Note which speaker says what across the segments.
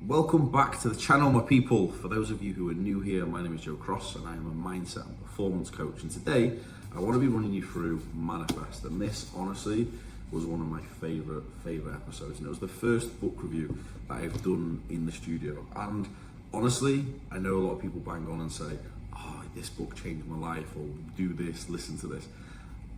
Speaker 1: Welcome back to the channel, my people. For those of you who are new here, my name is Joe Cross and I am a mindset and performance coach. And today I want to be running you through Manifest. And this honestly was one of my favorite episodes. And it was the first book review that I've done in the studio. And honestly, I know a lot of people bang on and say, oh, this book changed my life, or do this, listen to this.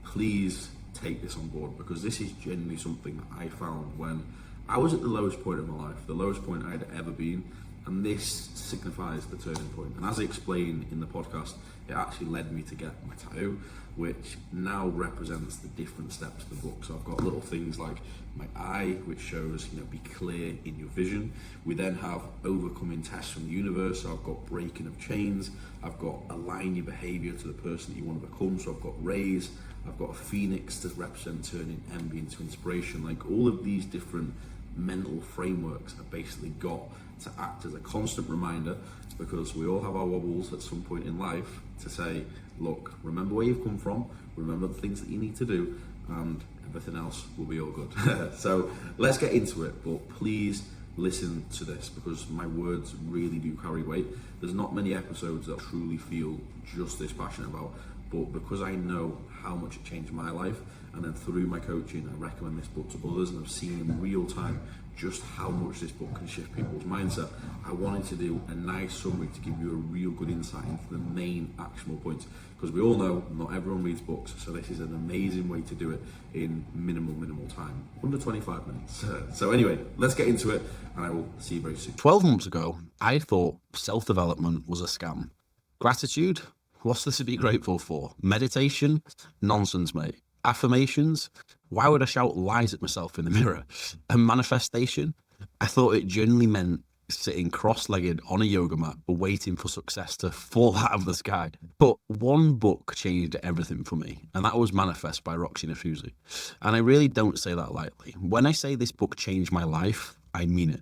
Speaker 1: Please take this on board, because this is genuinely something that I found when I was at the lowest point of my life, the lowest point I'd ever been, and this signifies the turning point. And as I explain in the podcast, it actually led me to get my tattoo, which now represents the different steps of the book. So I've got little things like my eye, which shows, be clear in your vision. We then have overcoming tests from the universe. So I've got breaking of chains. I've got align your behavior to the person that you want to become. So I've got raise. I've got a phoenix to represent turning envy into inspiration. Like all of these different mental frameworks are basically got to act as a constant reminder, because we all have our wobbles at some point in life, to say, look, remember where you've come from, remember the things that you need to do, and everything else will be all good. So let's get into it, but please listen to this, because my words really do carry weight. There's not many episodes that I truly feel just this passionate about, but because I know how much it changed my life, and then through my coaching, I recommend this book to others, and I've seen in real time just how much this book can shift people's mindset. I wanted to do a nice summary to give you a real good insight into the main actionable points, because we all know not everyone reads books, so this is an amazing way to do it in minimal time, under 25 minutes. So anyway, let's get into it, and I will see you very soon.
Speaker 2: 12 months ago, I thought self-development was a scam. Gratitude? What's there to be grateful for? Meditation? Nonsense, mate. Affirmations? Why would I shout lies at myself in the mirror? And manifestation? I thought it genuinely meant sitting cross-legged on a yoga mat, waiting for success to fall out of the sky. But one book changed everything for me, and that was Manifest by Roxie Nafousi. And I really don't say that lightly. When I say this book changed my life, I mean it.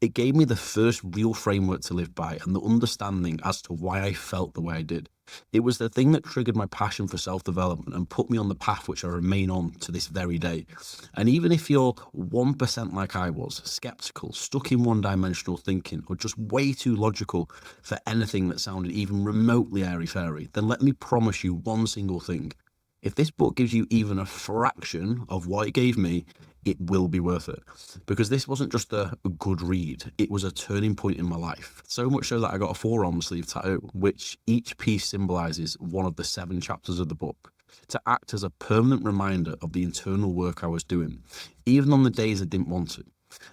Speaker 2: It gave me the first real framework to live by, and the understanding as to why I felt the way I did. It was the thing that triggered my passion for self-development and put me on the path which I remain on to this very day. And even if you're 1% like I was, skeptical, stuck in one-dimensional thinking, or just way too logical for anything that sounded even remotely airy-fairy, then let me promise you one single thing. If this book gives you even a fraction of what it gave me, it will be worth it. Because this wasn't just a good read, it was a turning point in my life. So much so that I got a forearm sleeve tattoo, which each piece symbolizes one of the 7 chapters of the book, to act as a permanent reminder of the internal work I was doing, even on the days I didn't want to.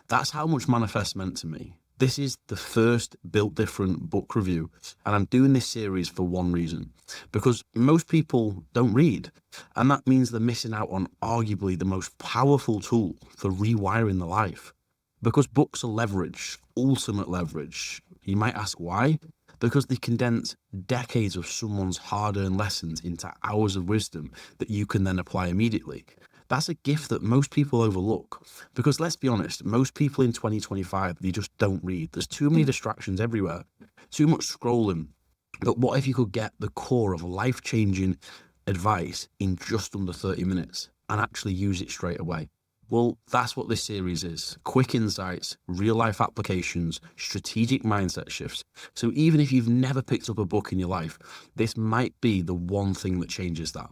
Speaker 2: That's how much Manifest meant to me. This is the first Built Different book review, and I'm doing this series for one reason, because most people don't read, and that means they're missing out on arguably the most powerful tool for rewiring their life. Because books are leverage, ultimate leverage. You might ask why? Because they condense decades of someone's hard-earned lessons into hours of wisdom that you can then apply immediately. That's a gift that most people overlook, because let's be honest, most people in 2025, they just don't read. There's too many distractions everywhere, too much scrolling. But what if you could get the core of life-changing advice in just under 30 minutes and actually use it straight away? Well, that's what this series is. Quick insights, real-life applications, strategic mindset shifts. So even if you've never picked up a book in your life, this might be the one thing that changes that.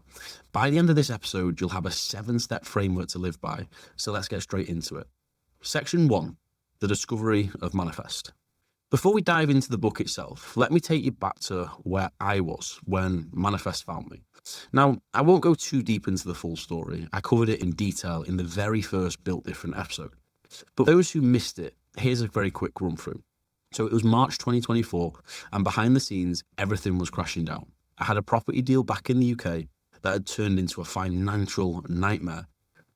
Speaker 2: By the end of this episode, you'll have a 7-step framework to live by. So let's get straight into it. Section 1, the discovery of Manifest. Before we dive into the book itself, let me take you back to where I was when Manifest found me. Now, I won't go too deep into the full story. I covered it in detail in the very first Built Different episode. But those who missed it, here's a very quick run through. So it was March 2024, and behind the scenes, everything was crashing down. I had a property deal back in the UK that had turned into a financial nightmare.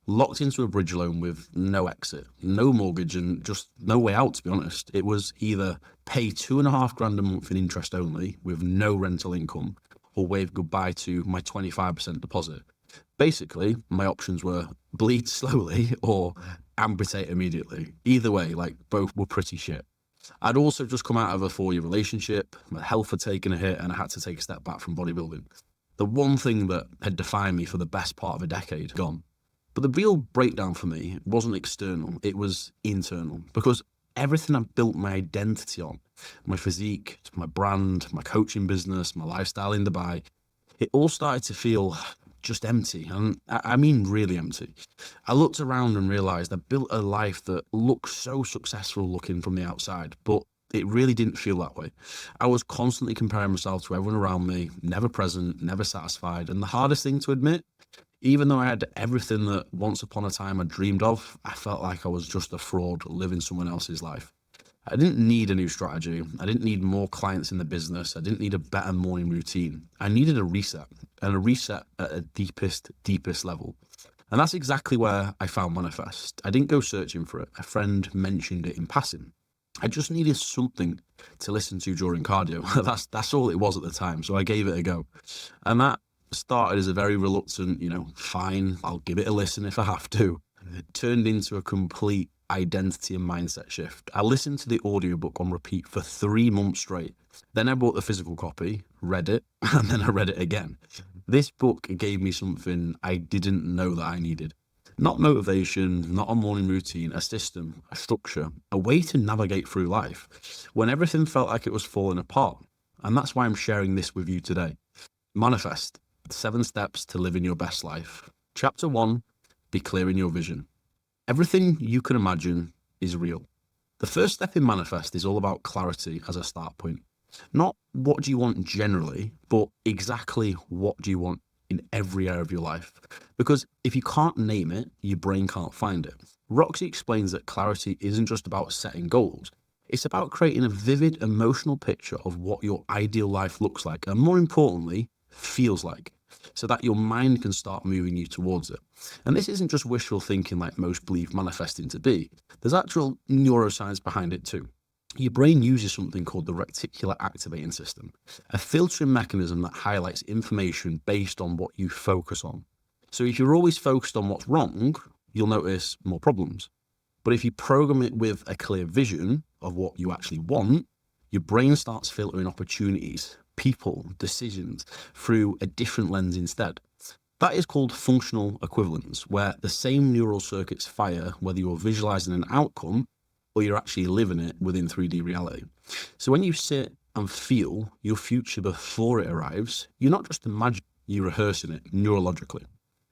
Speaker 2: Locked into a bridge loan with no exit, no mortgage, and just no way out, to be honest. It was either pay $2,500 a month in interest only with no rental income, or wave goodbye to my 25% deposit. Basically, my options were bleed slowly or amputate immediately. Either way, both were pretty shit. I'd also just come out of a 4-year relationship, my health had taken a hit, and I had to take a step back from bodybuilding. The one thing that had defined me for the best part of a decade, gone. But the real breakdown for me wasn't external, it was internal. Because Everything I've built my identity on, my physique, my brand, my coaching business, my lifestyle in Dubai, it all started to feel just empty. And I mean really empty. I looked around and realized I built a life that looked so successful looking from the outside, but it really didn't feel that way. I was constantly comparing myself to everyone around me, never present, never satisfied. And the hardest thing to admit, even though I had everything that once upon a time I dreamed of, I felt like I was just a fraud living someone else's life. I didn't need a new strategy. I didn't need more clients in the business. I didn't need a better morning routine. I needed a reset, and a reset at a deepest level. And that's exactly where I found Manifest. I didn't go searching for it. A friend mentioned it in passing. I just needed something to listen to during cardio. That's all it was at the time. So I gave it a go. And that started as a very reluctant, fine, I'll give it a listen if I have to. It turned into a complete identity and mindset shift. I listened to the audiobook on repeat for 3 months straight. Then I bought the physical copy, read it, and then I read it again. This book gave me something I didn't know that I needed. Not motivation, not a morning routine, a system, a structure, a way to navigate through life when everything felt like it was falling apart. And that's why I'm sharing this with you today. Manifest, 7 steps to living your best life. Chapter 1, be clear in your vision. Everything you can imagine is real. The first step in Manifest is all about clarity as a start point. Not what do you want generally, but exactly what do you want in every area of your life. Because if you can't name it, your brain can't find it. Roxie explains that clarity isn't just about setting goals. It's about creating a vivid emotional picture of what your ideal life looks like, and more importantly, feels like, so that your mind can start moving you towards it. And this isn't just wishful thinking like most believe manifesting to be. There's actual neuroscience behind it too. Your brain uses something called the reticular activating system, a filtering mechanism that highlights information based on what you focus on. So if you're always focused on what's wrong, you'll notice more problems. But if you program it with a clear vision of what you actually want, your brain starts filtering opportunities, people, decisions through a different lens instead. That is called functional equivalence, where the same neural circuits fire whether you're visualizing an outcome or you're actually living it within 3D reality. So when you sit and feel your future before it arrives, you're not just imagining, you're rehearsing it neurologically.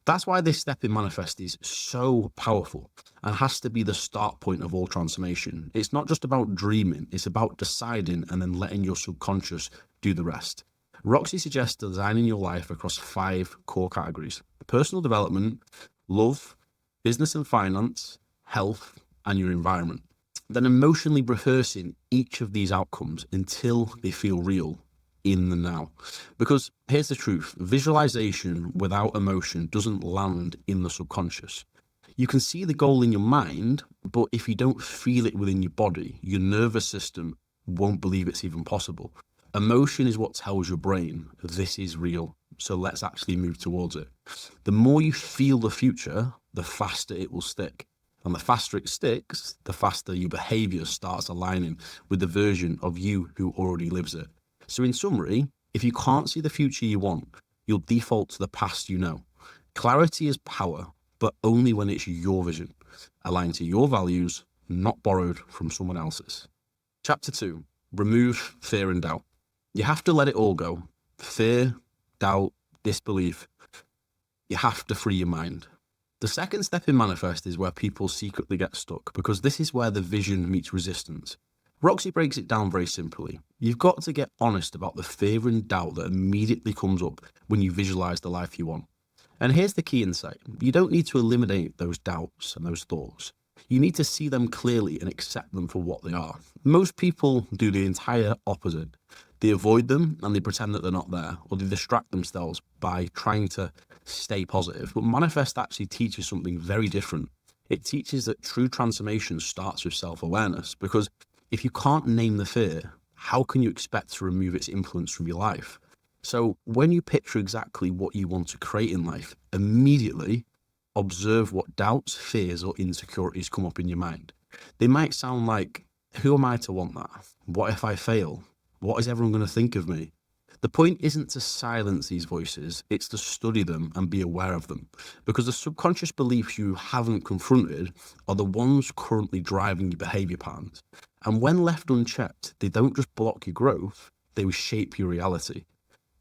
Speaker 2: That's why this step in Manifest is so powerful and has to be the start point of all transformation. It's not just about dreaming, it's about deciding and then letting your subconscious do the rest. Roxie suggests designing your life across 5 core categories: personal development, love, business and finance, health, and your environment. Then emotionally rehearsing each of these outcomes until they feel real in the now. Because here's the truth, visualization without emotion doesn't land in the subconscious. You can see the goal in your mind, but if you don't feel it within your body, your nervous system won't believe it's even possible. Emotion is what tells your brain this is real, so let's actually move towards it. The more you feel the future, the faster it will stick. And the faster it sticks, the faster your behavior starts aligning with the version of you who already lives it. So in summary, if you can't see the future you want, you'll default to the past you know. Clarity is power, but only when it's your vision, aligned to your values, not borrowed from someone else's. Chapter 2, remove fear and doubt. You have to let it all go. Fear, doubt, disbelief. You have to free your mind. The second step in Manifest is where people secretly get stuck, because this is where the vision meets resistance. Roxie breaks it down very simply. You've got to get honest about the fear and doubt that immediately comes up when you visualize the life you want. And here's the key insight. You don't need to eliminate those doubts and those thoughts. You need to see them clearly and accept them for what they are. Most people do the entire opposite. They avoid them and they pretend that they're not there, or they distract themselves by trying to stay positive. But Manifest actually teaches something very different. It teaches that true transformation starts with self-awareness, because if you can't name the fear, how can you expect to remove its influence from your life? So when you picture exactly what you want to create in life, immediately observe what doubts, fears, or insecurities come up in your mind. They might sound like, who am I to want that? What if I fail? What is everyone going to think of me? The point isn't to silence these voices, it's to study them and be aware of them, because the subconscious beliefs you haven't confronted are the ones currently driving your behavior patterns. And when left unchecked, they don't just block your growth, they will shape your reality.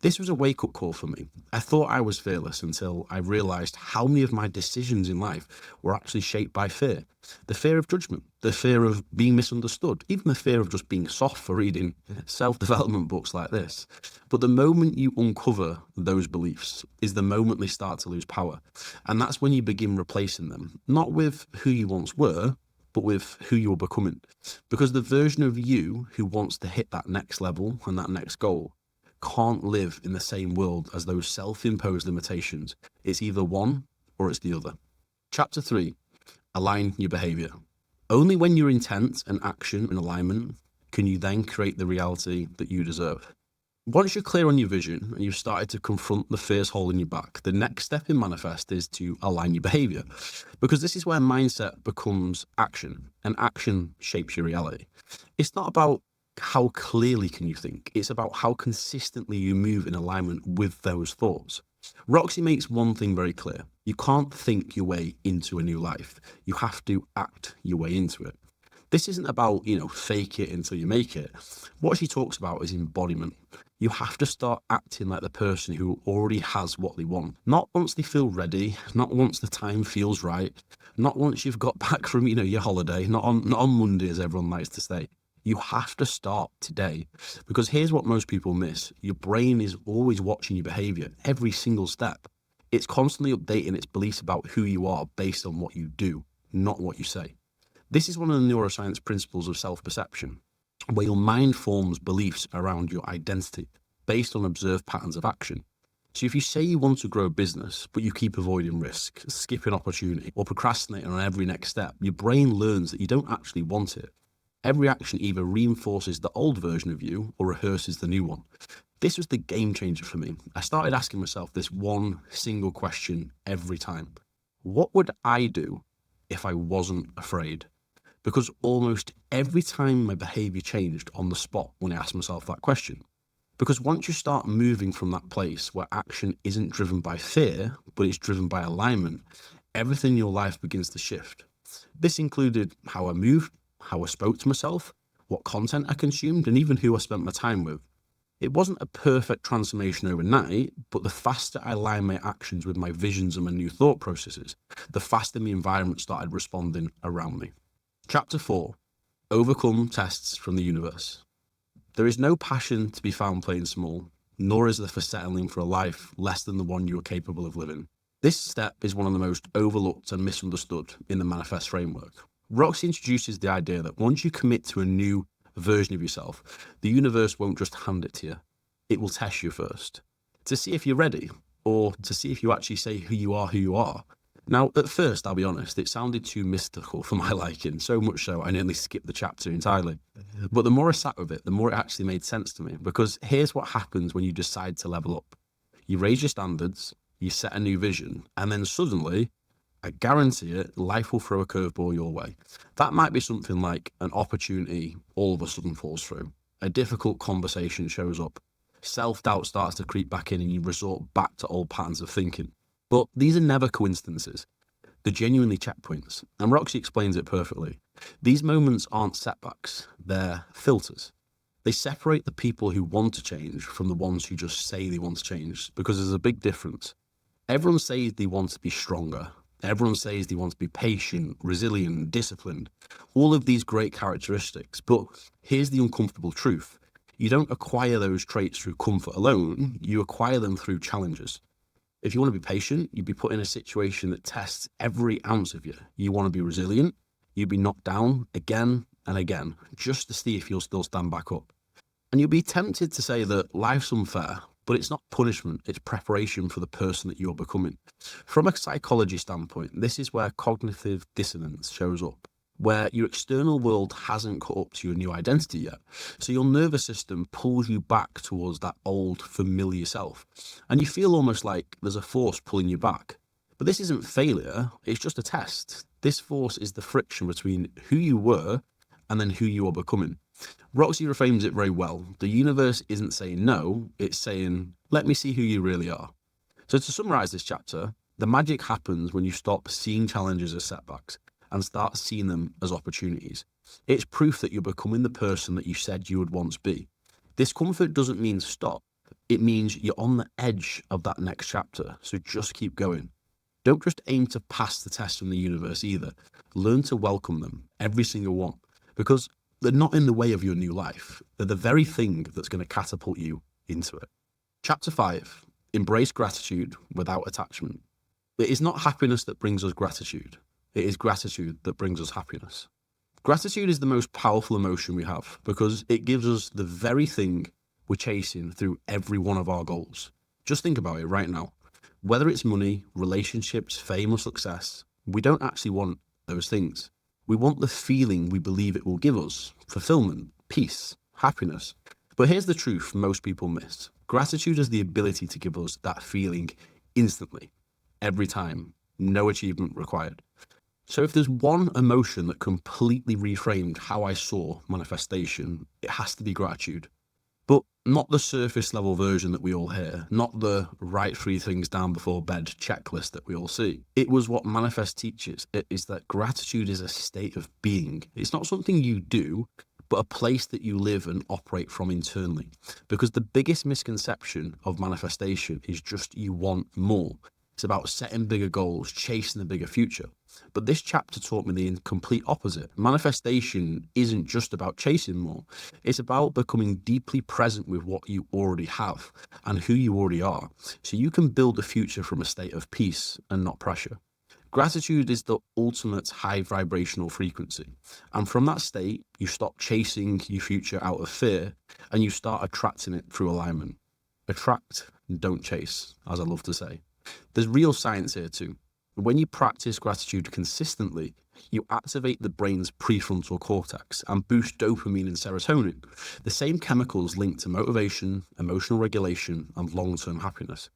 Speaker 2: This was a wake-up call for me. I thought I was fearless until I realised how many of my decisions in life were actually shaped by fear. The fear of judgment, the fear of being misunderstood, even the fear of just being soft for reading self-development books like this. But the moment you uncover those beliefs is the moment they start to lose power. And that's when you begin replacing them, not with who you once were, but with who you're becoming. Because the version of you who wants to hit that next level and that next goal can't live in the same world as those self-imposed limitations. It's either one or it's the other. Chapter 3, align your behavior. Only when your intent and action in alignment can you then create the reality that you deserve. Once you're clear on your vision and you've started to confront the fierce hole in your back, the next step in Manifest is to align your behavior, because this is where mindset becomes action, and action shapes your reality. It's not about how clearly can you think, it's about how consistently you move in alignment with those thoughts. Roxie makes one thing very clear: you can't think your way into a new life, you have to act your way into it. This isn't about, fake it until you make it. What she talks about is embodiment. You have to start acting like the person who already has what they want. Not once they feel ready, not once the time feels right, not once you've got back from, your holiday, not on Monday as everyone likes to say. You have to start today, because here's what most people miss. Your brain is always watching your behavior every single step. It's constantly updating its beliefs about who you are based on what you do, not what you say. This is one of the neuroscience principles of self-perception, where your mind forms beliefs around your identity based on observed patterns of action. So if you say you want to grow a business, but you keep avoiding risk, skipping opportunity, or procrastinating on every next step, your brain learns that you don't actually want it. Every action either reinforces the old version of you or rehearses the new one. This was the game changer for me. I started asking myself this one single question every time. What would I do if I wasn't afraid? Because almost every time my behavior changed on the spot when I asked myself that question. Because once you start moving from that place where action isn't driven by fear, but it's driven by alignment, everything in your life begins to shift. This included how I moved, how I spoke to myself, what content I consumed, and even who I spent my time with. It wasn't a perfect transformation overnight, but the faster I aligned my actions with my visions and my new thought processes, the faster the environment started responding around me. Chapter 4, overcome tests from the universe. There is no passion to be found playing small, nor is there for settling for a life less than the one you are capable of living. This step is one of the most overlooked and misunderstood in the Manifest framework. Roxie introduces the idea that once you commit to a new version of yourself, the universe won't just hand it to you. It will test you first to see if you're ready, or to see if you actually say who you are. Now, at first, I'll be honest, it sounded too mystical for my liking, so much so I nearly skipped the chapter entirely. But the more I sat with it, the more it actually made sense to me, because here's what happens when you decide to level up. You raise your standards, you set a new vision, and then suddenly, I guarantee it, life will throw a curveball your way. That might be something like an opportunity all of a sudden falls through. A difficult conversation shows up. Self-doubt starts to creep back in and you resort back to old patterns of thinking. But these are never coincidences. They're genuinely checkpoints. And Roxie explains it perfectly. These moments aren't setbacks, they're filters. They separate the people who want to change from the ones who just say they want to change, because there's a big difference. Everyone says they want to be stronger. Everyone says they want to be patient, resilient, disciplined, all of these great characteristics. But here's the uncomfortable truth. You don't acquire those traits through comfort alone, you acquire them through challenges. If you want to be patient, you'd be put in a situation that tests every ounce of you. You want to be resilient, you'd be knocked down again and again, just to see if you'll still stand back up. And you'll be tempted to say that life's unfair, but it's not punishment, it's preparation for the person that you're becoming. From a psychology standpoint, this is where cognitive dissonance shows up, where your external world hasn't caught up to your new identity yet. So your nervous system pulls you back towards that old familiar self. And you feel almost like there's a force pulling you back. But this isn't failure, it's just a test. This force is the friction between who you were and then who you are becoming. Roxie reframes it very well. The universe isn't saying no, it's saying, let me see who you really are. So to summarize this chapter, the magic happens when you stop seeing challenges as setbacks and start seeing them as opportunities. It's proof that you're becoming the person that you said you would once be. Discomfort doesn't mean stop. It means you're on the edge of that next chapter, so just keep going. Don't just aim to pass the test from the universe either. Learn to welcome them, every single one, because they're not in the way of your new life. They're the very thing that's going to catapult you into it. Chapter 5, embrace gratitude without attachment. It is not happiness that brings us gratitude. It is gratitude that brings us happiness. Gratitude is the most powerful emotion we have because it gives us the very thing we're chasing through every one of our goals. Just think about it right now. Whether it's money, relationships, fame, or success, we don't actually want those things. We want the feeling we believe it will give us: fulfillment, peace, happiness. But here's the truth most people miss. Gratitude is the ability to give us that feeling instantly, every time, no achievement required. So if there's one emotion that completely reframed how I saw manifestation, it has to be gratitude. But not the surface level version that we all hear, not the write 3 things down before bed checklist that we all see. It was what Manifest teaches. It is that gratitude is a state of being. It's not something you do, but a place that you live and operate from internally. Because the biggest misconception of manifestation is just you want more. It's about setting bigger goals, chasing a bigger future. But this chapter taught me the complete opposite. Manifestation isn't just about chasing more. It's about becoming deeply present with what you already have and who you already are, so you can build a future from a state of peace and not pressure. Gratitude is the ultimate high vibrational frequency. And from that state, you stop chasing your future out of fear and you start attracting it through alignment. Attract, don't chase, as I love to say. There's real science here too. When you practice gratitude consistently, you activate the brain's prefrontal cortex and boost dopamine and serotonin, the same chemicals linked to motivation, emotional regulation, and long-term happiness.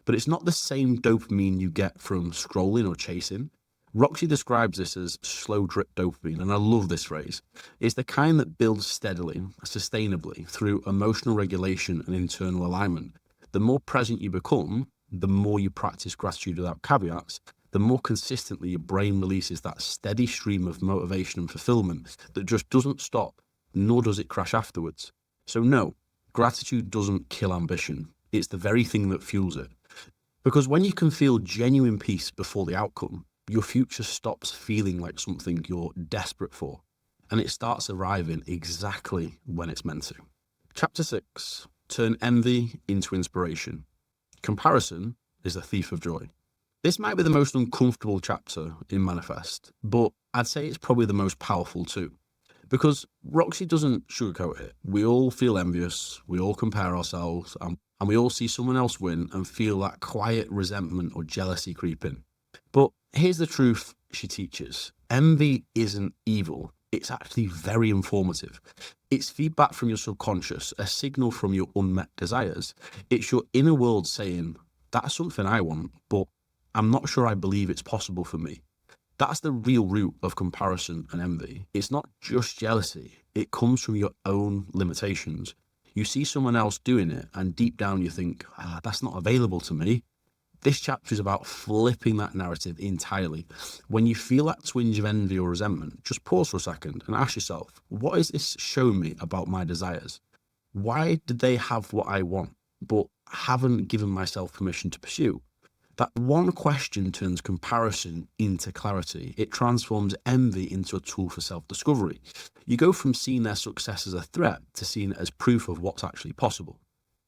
Speaker 2: But it's not the same dopamine you get from scrolling or chasing. Roxie describes this as slow drip dopamine, and I love this phrase. It's the kind that builds steadily, sustainably, through emotional regulation and internal alignment. The more present you become, the more you practice gratitude without caveats, the more consistently your brain releases that steady stream of motivation and fulfillment that just doesn't stop, nor does it crash afterwards. So no, gratitude doesn't kill ambition. It's the very thing that fuels it. Because when you can feel genuine peace before the outcome, your future stops feeling like something you're desperate for, and it starts arriving exactly when it's meant to. Chapter 6, turn envy into inspiration. Comparison is a thief of joy. This might be the most uncomfortable chapter in Manifest, but I'd say it's probably the most powerful too. Because Roxie doesn't sugarcoat it. We all feel envious, we all compare ourselves, and we all see someone else win and feel that quiet resentment or jealousy creep in. But here's the truth she teaches. Envy isn't evil. It's actually very informative. It's feedback from your subconscious, a signal from your unmet desires. It's your inner world saying, that's something I want, but I'm not sure I believe it's possible for me. That's the real root of comparison and envy. It's not just jealousy. It comes from your own limitations. You see someone else doing it, and deep down you think, that's not available to me. This chapter is about flipping that narrative entirely. When you feel that twinge of envy or resentment, just pause for a second and ask yourself, what is this showing me about my desires? Why did they have what I want, but haven't given myself permission to pursue? That one question turns comparison into clarity. It transforms envy into a tool for self-discovery. You go from seeing their success as a threat to seeing it as proof of what's actually possible.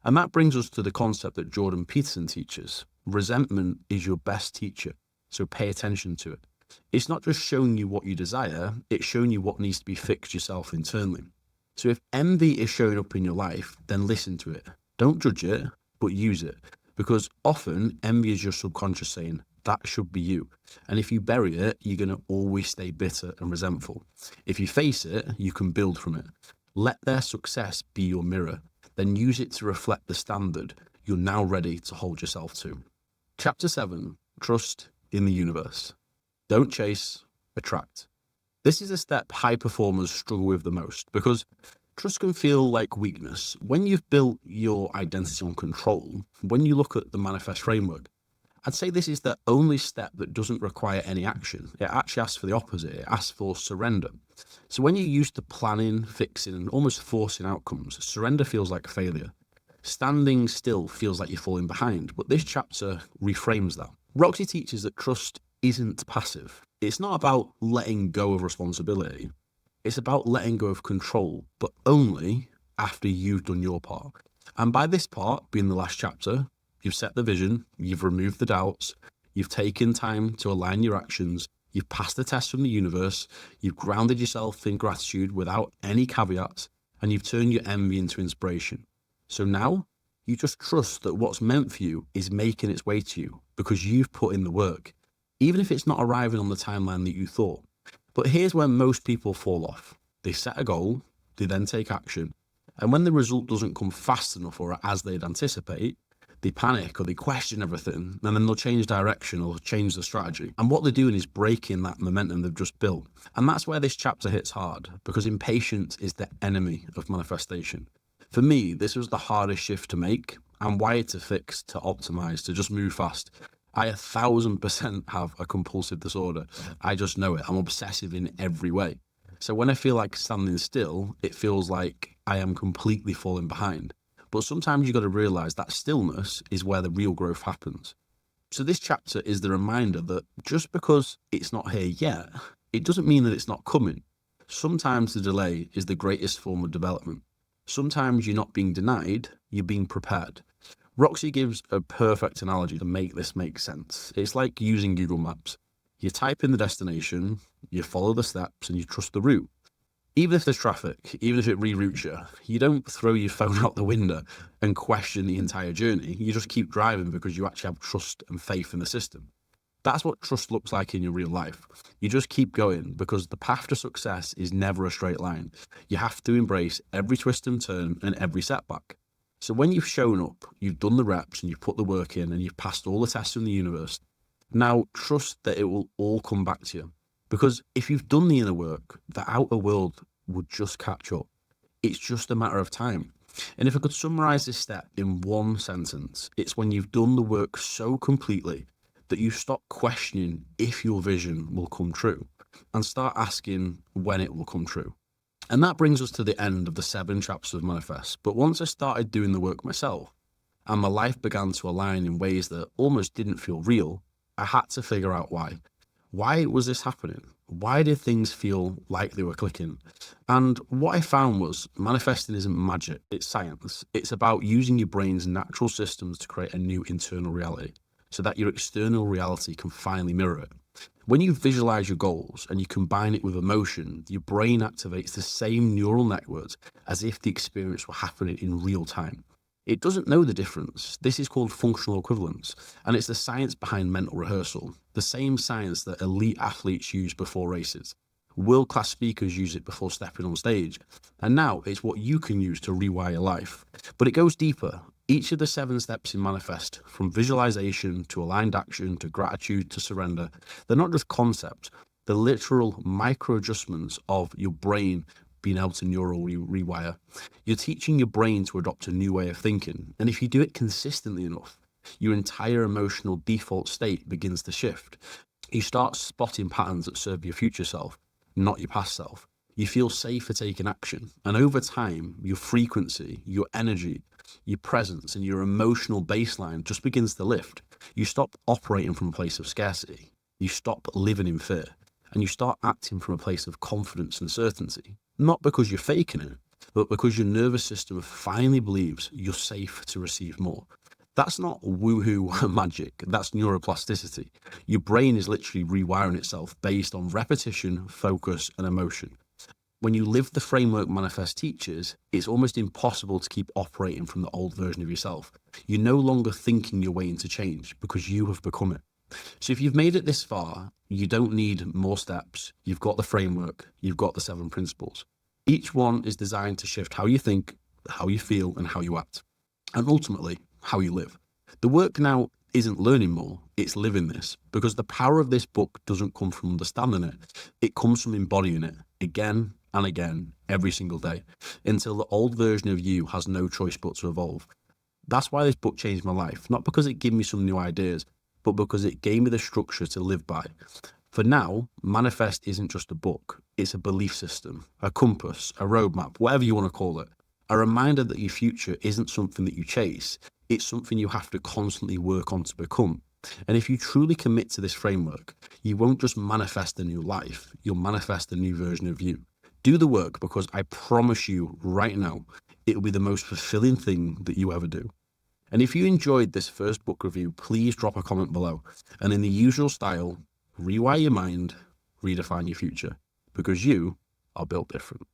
Speaker 2: And that brings us to the concept that Jordan Peterson teaches. Resentment is your best teacher, so pay attention to it. It's not just showing you what you desire, it's showing you what needs to be fixed yourself internally. So if envy is showing up in your life, then listen to it. Don't judge it, but use it. Because often envy is your subconscious saying, that should be you. And if you bury it, you're going to always stay bitter and resentful. If you face it, you can build from it. Let their success be your mirror. Then use it to reflect the standard you're now ready to hold yourself to. Chapter 7, trust in the universe. Don't chase, attract. This is a step high performers struggle with the most because Trust can feel like weakness. When you've built your identity on control, when you look at the manifest framework, I'd say this is the only step that doesn't require any action. It actually asks for the opposite. It asks for surrender. So when you're used to planning, fixing, and almost forcing outcomes, surrender feels like failure. Standing still feels like you're falling behind. But this chapter reframes that. Roxie teaches that trust isn't passive. It's not about letting go of responsibility. It's about letting go of control, but only after you've done your part. And by this part, being the last chapter, you've set the vision, you've removed the doubts, you've taken time to align your actions, you've passed the test from the universe, you've grounded yourself in gratitude without any caveats, and you've turned your envy into inspiration. So now, you just trust that what's meant for you is making its way to you because you've put in the work, even if it's not arriving on the timeline that you thought. But here's where most people fall off. They set a goal, they then take action, and when the result doesn't come fast enough or as they'd anticipate, they panic or they question everything, and then they'll change direction or change the strategy. And what they're doing is breaking that momentum they've just built. And that's where this chapter hits hard, because impatience is the enemy of manifestation. For me, this was the hardest shift to make. I'm wired to fix, to optimize, to just move fast. I 1000% have a compulsive disorder. I just know it. I'm obsessive in every way. So when I feel like standing still, it feels like I am completely falling behind. But sometimes you got to realize that stillness is where the real growth happens. So this chapter is the reminder that just because it's not here yet, it doesn't mean that it's not coming. Sometimes the delay is the greatest form of development. Sometimes you're not being denied, you're being prepared. Roxie gives a perfect analogy to make this make sense. It's like using Google Maps. You type in the destination, you follow the steps, and you trust the route. Even if there's traffic, even if it reroutes you, you don't throw your phone out the window and question the entire journey. You just keep driving because you actually have trust and faith in the system. That's what trust looks like in your real life. You just keep going because the path to success is never a straight line. You have to embrace every twist and turn and every setback. So when you've shown up, you've done the reps and you've put the work in and you've passed all the tests in the universe, now trust that it will all come back to you. Because if you've done the inner work, the outer world would just catch up. It's just a matter of time. And if I could summarize this step in one sentence, it's when you've done the work so completely that you stop questioning if your vision will come true and start asking when it will come true. And that brings us to the end of the 7 chapters of Manifest. But once I started doing the work myself and my life began to align in ways that almost didn't feel real, I had to figure out why. Why was this happening? Why did things feel like they were clicking? And what I found was manifesting isn't magic, it's science. It's about using your brain's natural systems to create a new internal reality so that your external reality can finally mirror it. When you visualize your goals and you combine it with emotion, your brain activates the same neural networks as if the experience were happening in real time. It doesn't know the difference. This is called functional equivalence, and it's the science behind mental rehearsal, the same science that elite athletes use before races. World-class speakers use it before stepping on stage, and now it's what you can use to rewire your life. But it goes deeper. Each of the 7 steps in Manifest, from visualization to aligned action to gratitude to surrender, they're not just concepts, they're literal micro-adjustments of your brain being able to neural rewire. You're teaching your brain to adopt a new way of thinking. And if you do it consistently enough, your entire emotional default state begins to shift. You start spotting patterns that serve your future self, not your past self. You feel safer taking action. And over time, your frequency, your energy, your presence, and your emotional baseline just begins to lift. You stop operating from a place of scarcity. You stop living in fear. And you start acting from a place of confidence and certainty. Not because you're faking it, but because your nervous system finally believes you're safe to receive more. That's not woohoo magic, that's neuroplasticity. Your brain is literally rewiring itself based on repetition, focus, and emotion. When you live the framework Manifest teaches, it's almost impossible to keep operating from the old version of yourself. You're no longer thinking your way into change because you have become it. So if you've made it this far, you don't need more steps. You've got the framework, you've got the 7 principles. Each one is designed to shift how you think, how you feel, and how you act. And ultimately, how you live. The work now isn't learning more, it's living this. Because the power of this book doesn't come from understanding it. It comes from embodying it again and again every single day until the old version of you has no choice but to evolve. That's why this book changed my life, not because it gave me some new ideas, but because it gave me the structure to live by. For now, Manifest isn't just a book, it's a belief system, a compass, a roadmap, whatever you want to call it. A reminder that your future isn't something that you chase, it's something you have to constantly work on to become. And if you truly commit to this framework, you won't just manifest a new life, you'll manifest a new version of you. Do the work, because I promise you right now, it will be the most fulfilling thing that you ever do. And if you enjoyed this first book review, please drop a comment below. And in the usual style, rewire your mind, redefine your future, because you are built different.